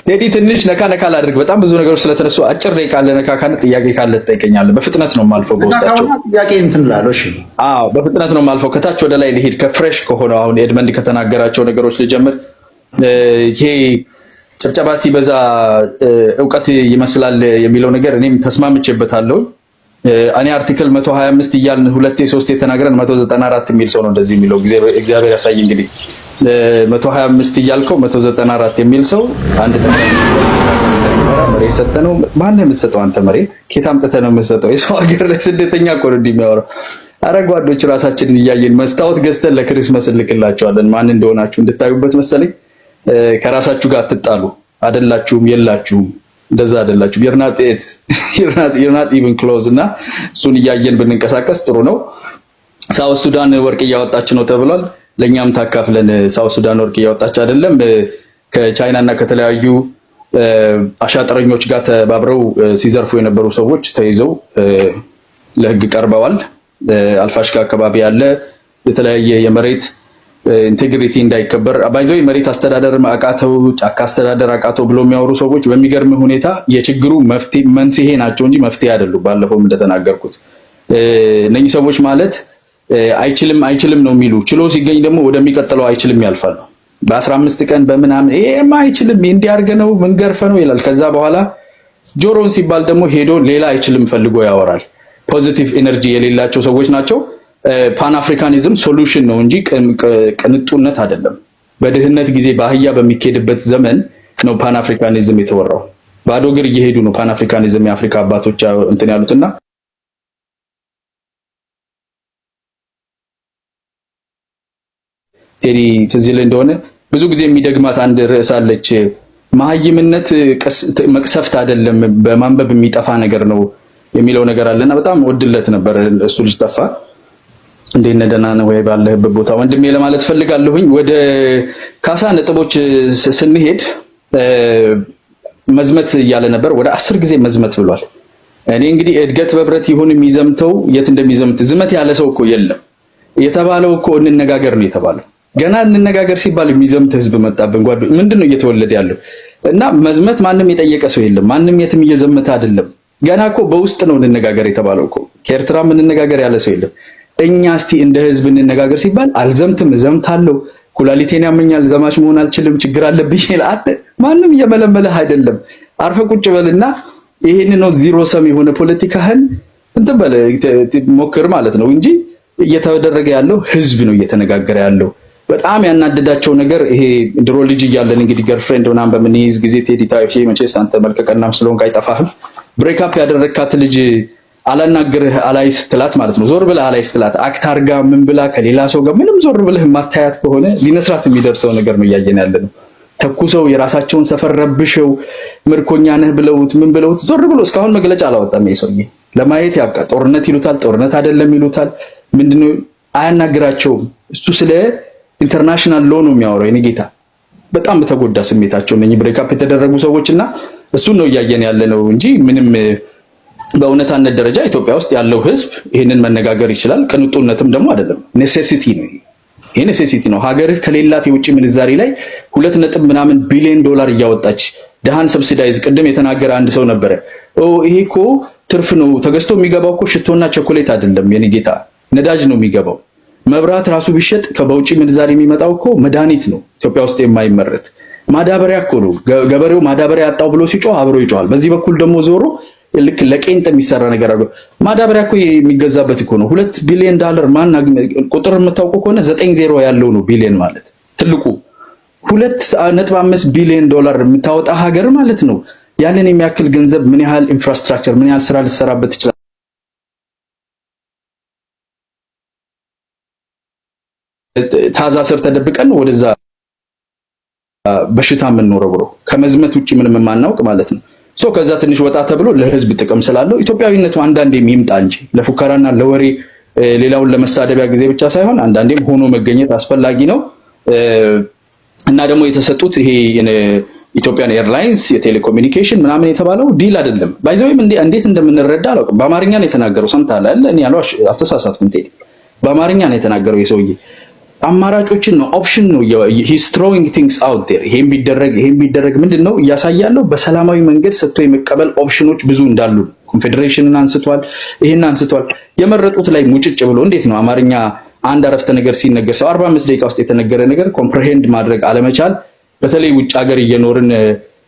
ቴዲ ትንሽ ነካ ነካ ላድርግ። በጣም ብዙ ነገሮች ስለተነሱ አጭር ደቂቃ ለነካ ካለ ጥያቄ ካለ ትጠይቀኛለህ። በፍጥነት ነው የማልፈው በውስጣቸው ጥያቄ እንትን ላለው። እሺ በፍጥነት ነው የማልፈው። ከታች ወደ ላይ ልሂድ። ከፍሬሽ ከሆነው አሁን ኤድመንድ ከተናገራቸው ነገሮች ልጀምር። ይሄ ጭብጨባ ሲበዛ ዕውቀት ይመስላል የሚለው ነገር እኔም ተስማምቼበታለሁ። እኔ አርቲክል 125 እያልን ሁለቴ ሶስቴ ተናግረን 194 የሚል ሰው ነው እንደዚህ የሚለው። እግዚአብሔር ያሳይ እንግዲህ 125 እያልከው 194 የሚል ሰው አንድ መሬት ሰጠነው። ማን የምትሰጠው አንተ መሬት ኬት አምጥተህ ነው የምትሰጠው? የሰው ሀገር ላይ ስደተኛ እኮ ነው እንደሚያወራው። አረ ጓዶች ራሳችንን እያየን መስታወት ገዝተን ለክሪስማስ እንልክላቸዋለን። ማን እንደሆናችሁ እንድታዩበት መሰለኝ። ከራሳችሁ ጋር አትጣሉ። አይደላችሁም፣ የላችሁም፣ እንደዛ አይደላችሁም። you're not even close እና እሱን እያየን ብንንቀሳቀስ ጥሩ ነው። ሳውት ሱዳን ወርቅ እያወጣች ነው ተብሏል። ለኛም ታካፍለን። ሳውት ሱዳን ወርቅ እያወጣች አይደለም፣ ከቻይና እና ከተለያዩ አሻጥረኞች ጋር ተባብረው ሲዘርፉ የነበሩ ሰዎች ተይዘው ለህግ ቀርበዋል። አልፋሽካ አካባቢ ያለ የተለያየ የመሬት ኢንቴግሪቲ እንዳይከበር ባይዘው መሬት አስተዳደር አቃተው፣ ጫካ አስተዳደር አቃተው ብሎ የሚያወሩ ሰዎች በሚገርም ሁኔታ የችግሩ መንስኤ ናቸው እንጂ መፍትሄ አይደሉም። ባለፈውም እንደተናገርኩት እነኚህ ሰዎች ማለት አይችልም ነው የሚሉ፣ ችሎ ሲገኝ ደግሞ ወደሚቀጥለው አይችልም ያልፋሉ። በ15 ቀን በመናምን ይሄማ አይችልም እንዲያርገ ነው መንገርፈ ነው ይላል። ከዛ በኋላ ጆሮን ሲባል ደግሞ ሄዶ ሌላ አይችልም ፈልጎ ያወራል። ፖዚቲቭ ኤነርጂ የሌላቸው ሰዎች ናቸው። ፓን አፍሪካኒዝም ሶሉሽን ነው እንጂ ቅንጡነት አይደለም። በድህነት ጊዜ ባህያ በሚኬድበት ዘመን ነው ፓን አፍሪካኒዝም የተወራው። ባዶ እግር እየሄዱ ነው ፓን አፍሪካኒዝም የአፍሪካ አባቶች እንትን ያሉትና ቴዲ ትዝ ይለኝ እንደሆነ ብዙ ጊዜ የሚደግማት አንድ ርዕስ አለች። መሀይምነት መቅሰፍት አይደለም በማንበብ የሚጠፋ ነገር ነው የሚለው ነገር አለና በጣም ወድለት ነበር። እሱ ልጅ ጠፋ። እንደነ ደህና ነው ወይ ባለህበት ቦታ ወንድሜ ለማለት ፈልጋለሁኝ። ወደ ካሳ ነጥቦች ስንሄድ መዝመት እያለ ነበር። ወደ 10 ጊዜ መዝመት ብሏል። እኔ እንግዲህ እድገት በብረት ይሁን የሚዘምተው የት እንደሚዘምት ዝመት ያለ ሰው እኮ የለም። የተባለው እኮ እንነጋገር ነው የተባለው። ገና እንነጋገር ሲባል የሚዘምት ህዝብ መጣብን። ጓዶች ምንድነው እየተወለደ ያለው? እና መዝመት ማንም የጠየቀ ሰው የለም። ማንም የትም እየዘመተ አይደለም። ገና እኮ በውስጥ ነው እንነጋገር የተባለው እኮ። ከኤርትራ እንነጋገር ያለ ሰው የለም። እኛ እስቲ እንደ ህዝብ እንነጋገር ሲባል አልዘምትም፣ እዘምታለሁ፣ ኩላሊቴን ያመኛል፣ ዘማች መሆን አልችልም፣ ችግር አለብኝ ይላል። ማንም እየመለመለህ አይደለም። አርፈ ቁጭ በልና ይሄን ነው ዚሮ ሰም የሆነ ፖለቲካህን እንትን በለ ሞክር ማለት ነው እንጂ እየተደረገ ያለው ህዝብ ነው እየተነጋገረ ያለው። በጣም ያናደዳቸው ነገር ይሄ ድሮ ልጅ እያለን እንግዲህ ገርፍሬንድ ሆናን በምንይዝ ጊዜ ቴዲ ታይፍ መቼስ አንተ መልከቀናም ስለሆንክ አይጠፋህም። ብሬክ አፕ ያደረካት ልጅ አላናግርህ አላይ ስትላት ማለት ነው። ዞር ብለህ አላይ ስትላት አክት አርጋ ምን ብላ ከሌላ ሰው ጋር ምንም ዞር ብለህ ማታያት ከሆነ ሊነስራት የሚደርሰው ነገር ነው እያየን ያለነው። ተኩሰው የራሳቸውን ሰፈር ረብሸው ምርኮኛ ነህ ብለውት ምን ብለውት ዞር ብሎ እስካሁን መግለጫ አላወጣም። ይሰውዬ ለማየት ያብቃ። ጦርነት ይሉታል፣ ጦርነት አይደለም ይሉታል። ምንድነው አያናግራቸውም። እሱ ስለ ኢንተርናሽናል ሎ ነው የሚያወራው። የኔ ጌታ በጣም በተጎዳ ስሜታቸው እነኚህ ብሬክአፕ የተደረጉ ሰዎችና እሱን ነው እያየን ያለነው እንጂ ምንም በእውነታነት ደረጃ ኢትዮጵያ ውስጥ ያለው ህዝብ ይሄንን መነጋገር ይችላል። ቅንጡነትም ደግሞ አይደለም፣ ኔሴሲቲ ነው። ይሄ ኔሴሲቲ ነው። ሀገርህ ከሌላት የውጭ ምንዛሪ ላይ 2 ቢሊዮን ዶላር እያወጣች ደሃን ሰብሲዳይዝ ቅድም የተናገረ አንድ ሰው ነበረ። ይሄ እኮ ትርፍ ነው፣ ተገዝቶ የሚገባው እኮ ሽቶና ቸኮሌት አይደለም የኔ ጌታ፣ ነዳጅ ነው የሚገባው። መብራት ራሱ ቢሸጥ ከበውጭ ምንዛሪ የሚመጣው እኮ መድኃኒት ነው፣ ኢትዮጵያ ውስጥ የማይመረት ማዳበሪያ እኮ ነው። ገበሬው ማዳበሪያ ያጣው ብሎ ሲጮህ አብሮ ይጮሃል። በዚህ በኩል ደግሞ ዞሮ ልክ ለቄንጥ የሚሰራ ነገር አለ። ማዳበሪያ እኮ የሚገዛበት እኮ ነው። 2 ቢሊዮን ዶላር ማን ቁጥር የምታውቁ ከሆነ 90 ያለው ነው ቢሊዮን ማለት ትልቁ 2.5 ቢሊዮን ዶላር የምታወጣ ሀገር ማለት ነው። ያንን የሚያክል ገንዘብ ምን ያህል ኢንፍራስትራክቸር ምን ያህል ስራ ልትሰራበት ይችላል? ታዛ ስር ተደብቀን ወደዛ በሽታ የምንኖረው ብሎ ከመዝመት ውጪ ምንም የማናውቅ ማለት ነው። ከዛ ትንሽ ወጣ ተብሎ ለህዝብ ጥቅም ስላለው ኢትዮጵያዊነቱ አንዳንዴም ይምጣ እንጂ ለፉከራና ለወሬ ሌላውን ለመሳደቢያ ጊዜ ብቻ ሳይሆን አንዳንዴም ሆኖ መገኘት አስፈላጊ ነው። እና ደግሞ የተሰጡት ይሄ ኢትዮጵያን ኤርላይንስ የቴሌኮሙኒኬሽን ምናምን የተባለው ዲል አይደለም። ባይዘውም እንዴት እንደምንረዳ አላውቅም። በአማርኛ ነው የተናገረው። ሰምታለህ? እኔ ያለው አስተሳሳትኩኝ። በአማርኛ ነው የተናገረው የሰውዬ አማራጮችን ነው ኦፕሽን ነው he's throwing things out there ይሄን ቢደረግ ምንድነው እያሳያለው በሰላማዊ መንገድ ሰጥቶ የመቀበል ኦፕሽኖች ብዙ እንዳሉ ኮንፌደሬሽንን አንስቷል ይሄን አንስቷል የመረጡት ላይ ሙጭጭ ብሎ እንዴት ነው አማርኛ አንድ አረፍተ ነገር ሲነገር ሰው 45 ደቂቃ ውስጥ የተነገረ ነገር ኮምፕሪሄንድ ማድረግ አለመቻል በተለይ ውጭ ሀገር እየኖርን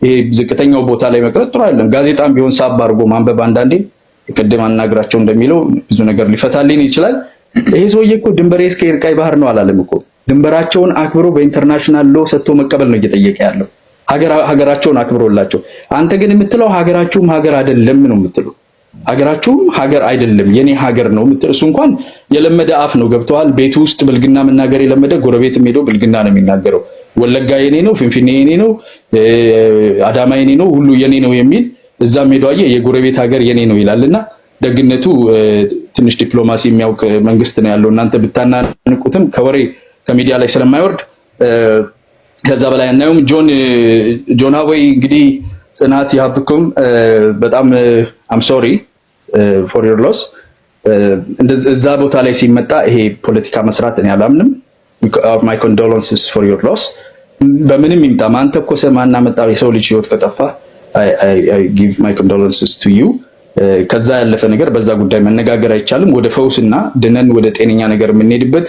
ይሄ ዝቅተኛው ቦታ ላይ መቅረት ጥሩ አይደለም ጋዜጣም ቢሆን ሳብ አድርጎ ማንበብ አንዳንዴ ቅድም አናግራቸው እንደሚለው ብዙ ነገር ሊፈታልን ይችላል ይሄ ሰውዬ እኮ ድንበሬ እስከ ቀይ ባህር ነው አላለም እኮ ድንበራቸውን አክብሮ በኢንተርናሽናል ሎ ሰጥቶ መቀበል ነው እየጠየቀ ያለው ሀገራቸውን አክብሮላቸው አንተ ግን የምትለው ሀገራችሁም ሀገር አይደለም ነው የምትለው ሀገራችሁም ሀገር አይደለም የኔ ሀገር ነው የምትለው እሱ እንኳን የለመደ አፍ ነው ገብተዋል ቤቱ ውስጥ ብልግና መናገር የለመደ ጎረቤትም ሄዶ ብልግና ነው የሚናገረው ወለጋ የኔ ነው ፍንፍኔ የኔ ነው አዳማ የኔ ነው ሁሉ የኔ ነው የሚል እዛም ሄዶ አየ የጎረቤት ሀገር የኔ ነው ይላልና ደግነቱ ትንሽ ዲፕሎማሲ የሚያውቅ መንግስት ነው ያለው እናንተ ብታናንቁትም ከወሬ ከሚዲያ ላይ ስለማይወርድ ከዛ በላይ እናየውም ጆን ሃዌይ እንግዲህ ጽናት ያብኩም በጣም I'm sorry for your loss እዛ ቦታ ላይ ሲመጣ ይሄ ፖለቲካ መስራት እኔ አላምንም my condolences for your loss በምንም ይምጣ ማን ተኮሰ ማን አመጣው የሰው ልጅ ህይወት ከጠፋ I give my condolences to you ከዛ ያለፈ ነገር በዛ ጉዳይ መነጋገር አይቻልም ወደ ፈውስና ድነን ወደ ጤነኛ ነገር የምንሄድበት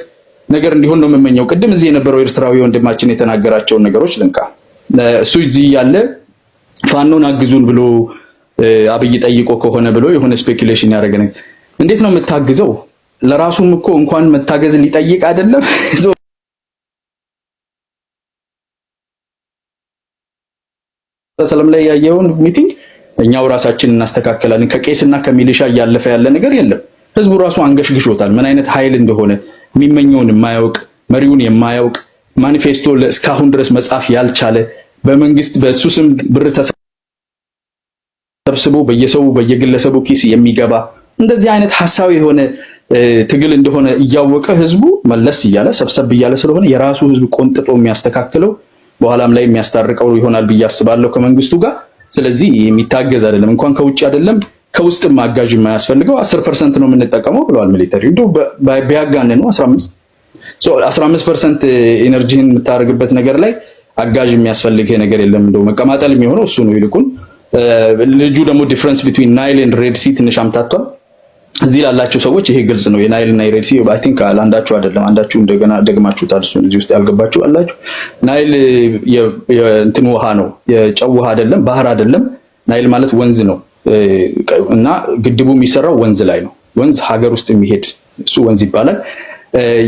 ነገር እንዲሆን ነው የምመኘው ቅድም እዚህ የነበረው ኤርትራዊ ወንድማችን የተናገራቸው ነገሮች ልንካ እሱ እዚህ ያለ ፋኖን አግዙን ብሎ አብይ ጠይቆ ከሆነ ብሎ የሆነ ስፔኩሌሽን ያደረገ እንዴት ነው የምታግዘው ለራሱም እኮ እንኳን መታገዝ ሊጠይቅ አይደለም ሰላም ላይ ያየውን ሚቲንግ እኛው ራሳችን እናስተካክላለን ከቄስና ከሚሊሻ ያለፈ ያለ ነገር የለም ህዝቡ ራሱ አንገሽግሾታል ምን አይነት ኃይል እንደሆነ የሚመኘውን የማያውቅ መሪውን የማያውቅ ማኒፌስቶ ለስካሁን ድረስ መጻፍ ያልቻለ በመንግስት በሱስም ብር ተሰብስቦ በየሰው በየግለሰቡ ኪስ የሚገባ እንደዚህ አይነት ሐሳዊ የሆነ ትግል እንደሆነ እያወቀ ህዝቡ መለስ ይያለ ሰብሰብ ይያለ ስለሆነ የራሱ ህዝብ ቆንጥጦ የሚያስተካክለው በኋላም ላይ የሚያስታርቀው ይሆናል በያስባለው ከመንግስቱ ጋር ስለዚህ የሚታገዝ አይደለም እንኳን ከውጭ አይደለም ከውስጥ ማጋዥ የማያስፈልገው 10% ነው የምንጠቀመው ብለዋል ሚሊተሪ እንደው ቢያጋነ ነው 15% ኢነርጂን የምታርግበት ነገር ላይ አጋዥ የሚያስፈልግ ነገር የለም እንደው መቀማጠል የሚሆነው እሱ ነው ይልቁን ልጁ ደግሞ ዲፈረንስ ቢትዊን ናይል ኤንድ ሬድ ሲ ትንሽ አምታቷል እዚህ ላላችሁ ሰዎች ይሄ ግልጽ ነው የናይል እና የሬድ ሲ አይ ቲንክ አንዳችሁ አይደለም አንዳችሁ እንደገና ደግማችሁታል እሱ እዚህ ውስጥ ያልገባችሁ አላችሁ ናይል የእንትን ውሃ ነው የጨው ውሃ አይደለም ባህር አይደለም ናይል ማለት ወንዝ ነው እና ግድቡ የሚሰራው ወንዝ ላይ ነው ወንዝ ሀገር ውስጥ የሚሄድ እሱ ወንዝ ይባላል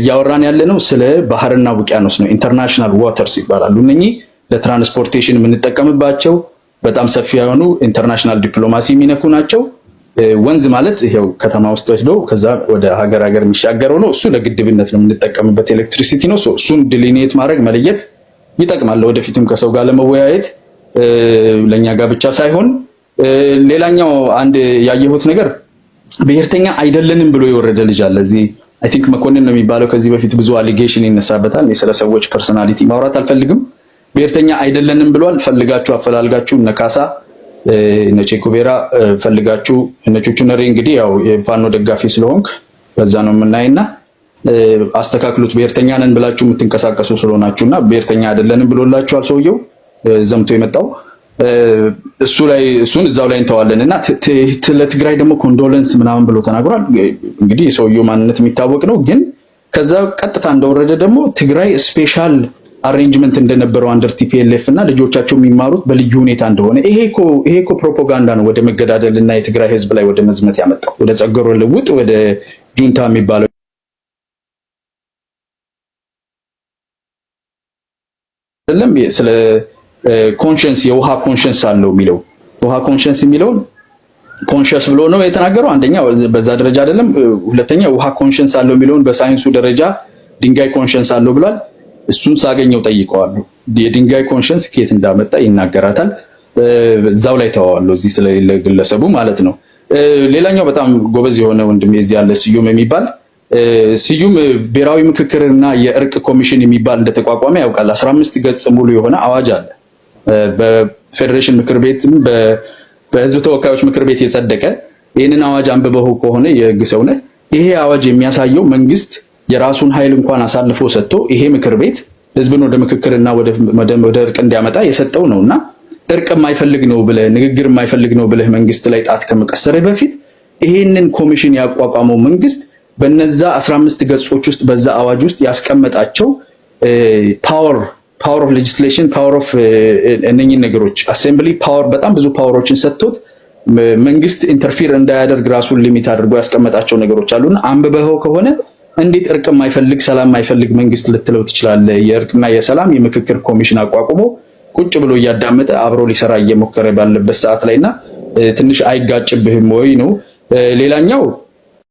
ያወራን ያለነው ስለ ባህርና ውቅያኖስ ነው ኢንተርናሽናል ዋተርስ ይባላሉ እነኚህ ለትራንስፖርቴሽን የምንጠቀምባቸው በጣም ሰፊ የሆኑ ኢንተርናሽናል ዲፕሎማሲ የሚነኩ ናቸው ወንዝ ማለት ይሄው ከተማ ውስጥ ወስዶ ከዛ ወደ ሀገር የሚሻገረው ነው እሱ ለግድብነት ነው የምንጠቀምበት ኤሌክትሪሲቲ ነው እሱን ዲሊኔት ማድረግ መለየት ይጠቅማል ወደፊትም ከሰው ጋር ለመወያየት ለኛ ጋር ብቻ ሳይሆን ሌላኛው አንድ ያየሁት ነገር ብሔርተኛ አይደለንም ብሎ የወረደ ልጅ አለ እዚህ አይ ቲንክ መኮንን ነው የሚባለው ከዚህ በፊት ብዙ አሊጌሽን ይነሳበታል የስለ ሰዎች ፐርሰናሊቲ ማውራት አልፈልግም ብሔርተኛ አይደለንም ብሏል ፈልጋችሁ አፈላልጋችሁ ነካሳ ነቼኩቤራ ፈልጋችሁ ነቾቹ ነሬ እንግዲህ ያው የፋኖ ደጋፊ ስለሆንክ በዛ ነው የምናይና አስተካክሉት ብሔርተኛ ነን ብላችሁ የምትንቀሳቀሱ ስለሆናችሁና ብሔርተኛ አይደለንም ብሎላችኋል ሰውየው ዘምቶ የመጣው እሱን እዛው ላይ እንተዋለንና ለትግራይ ደግሞ ኮንዶለንስ ምናምን ብሎ ተናግሯል እንግዲህ የሰውየው ማንነት የሚታወቅ ነው ግን ከዛ ቀጥታ እንደወረደ ደግሞ ትግራይ ስፔሻል አሬንጅመንት እንደነበረው አንደር ቲፒኤልኤፍ እና ልጆቻቸው የሚማሩት በልዩ ሁኔታ እንደሆነ ይሄ እኮ ፕሮፓጋንዳ ነው ወደ መገዳደልና የትግራይ ህዝብ ላይ ወደ መዝመት ያመጣው ወደ ጸገሮ ልውጥ ወደ ጁንታ የሚባለው አይደለም ስለ ኮንሸንስ የውሃ ኮንሸንስ አለው የሚለው ውሃ ኮንሸንስ የሚለው ኮንሸስ ብሎ ነው የተናገረው አንደኛ በዛ ደረጃ አይደለም ሁለተኛ ውሃ ኮንሸንስ አለው የሚለውን በሳይንሱ ደረጃ ድንጋይ ኮንሸንስ አለው ብሏል እሱን ሳገኘው ጠይቀዋለሁ የድንጋይ ኮንሸንስ ከየት እንዳመጣ ይናገራታል እዛው ላይ ተዋዋለሁ እዚህ ስለሌለ ግለሰቡ ማለት ነው ሌላኛው በጣም ጎበዝ የሆነ ወንድም የዚህ ያለ ስዩም የሚባል ስዩም ብሔራዊ ምክክርና የእርቅ ኮሚሽን የሚባል እንደተቋቋመ ያውቃል 15 ገጽ ሙሉ የሆነ አዋጅ አለ በፌደሬሽን ምክር ቤትም በህዝብ ተወካዮች ምክር ቤት የጸደቀ ይሄንን አዋጅ አንብበው ከሆነ የግሰውነ ይሄ አዋጅ የሚያሳየው መንግስት የራሱን ኃይል እንኳን አሳልፎ ሰጥቶ ይሄ ምክር ቤት ህዝብን ወደ ምክክርና ወደ እርቅ እንዲያመጣ የሰጠው ነውና እርቅ የማይፈልግ ነው ብለህ ንግግር የማይፈልግ ነው ብለህ መንግስት ላይ ጣት ከመቀሰረህ በፊት ይሄንን ኮሚሽን ያቋቋመው መንግስት በነዛ 15 ገጾች ውስጥ በዛ አዋጅ ውስጥ ያስቀመጣቸው ፓወር ኦፍ ሌጂስሌሽን ፓወር ኦፍ እነኚህ ነገሮች አሴምብሊ ፓወር በጣም ብዙ ፓወሮችን ሰጥቶት መንግስት ኢንተርፊር እንዳያደርግ ራሱን ሊሚት አድርጎ ያስቀመጣቸው ነገሮች አሉና አንብበው ከሆነ እንዴት እርቅ የማይፈልግ ሰላም የማይፈልግ መንግስት ልትለው ትችላለህ? የእርቅና የሰላም የምክክር ኮሚሽን አቋቁሞ ቁጭ ብሎ እያዳመጠ አብሮ ሊሰራ እየሞከረ ባለበት ሰዓት ላይና ትንሽ አይጋጭብህም ወይ ነው። ሌላኛው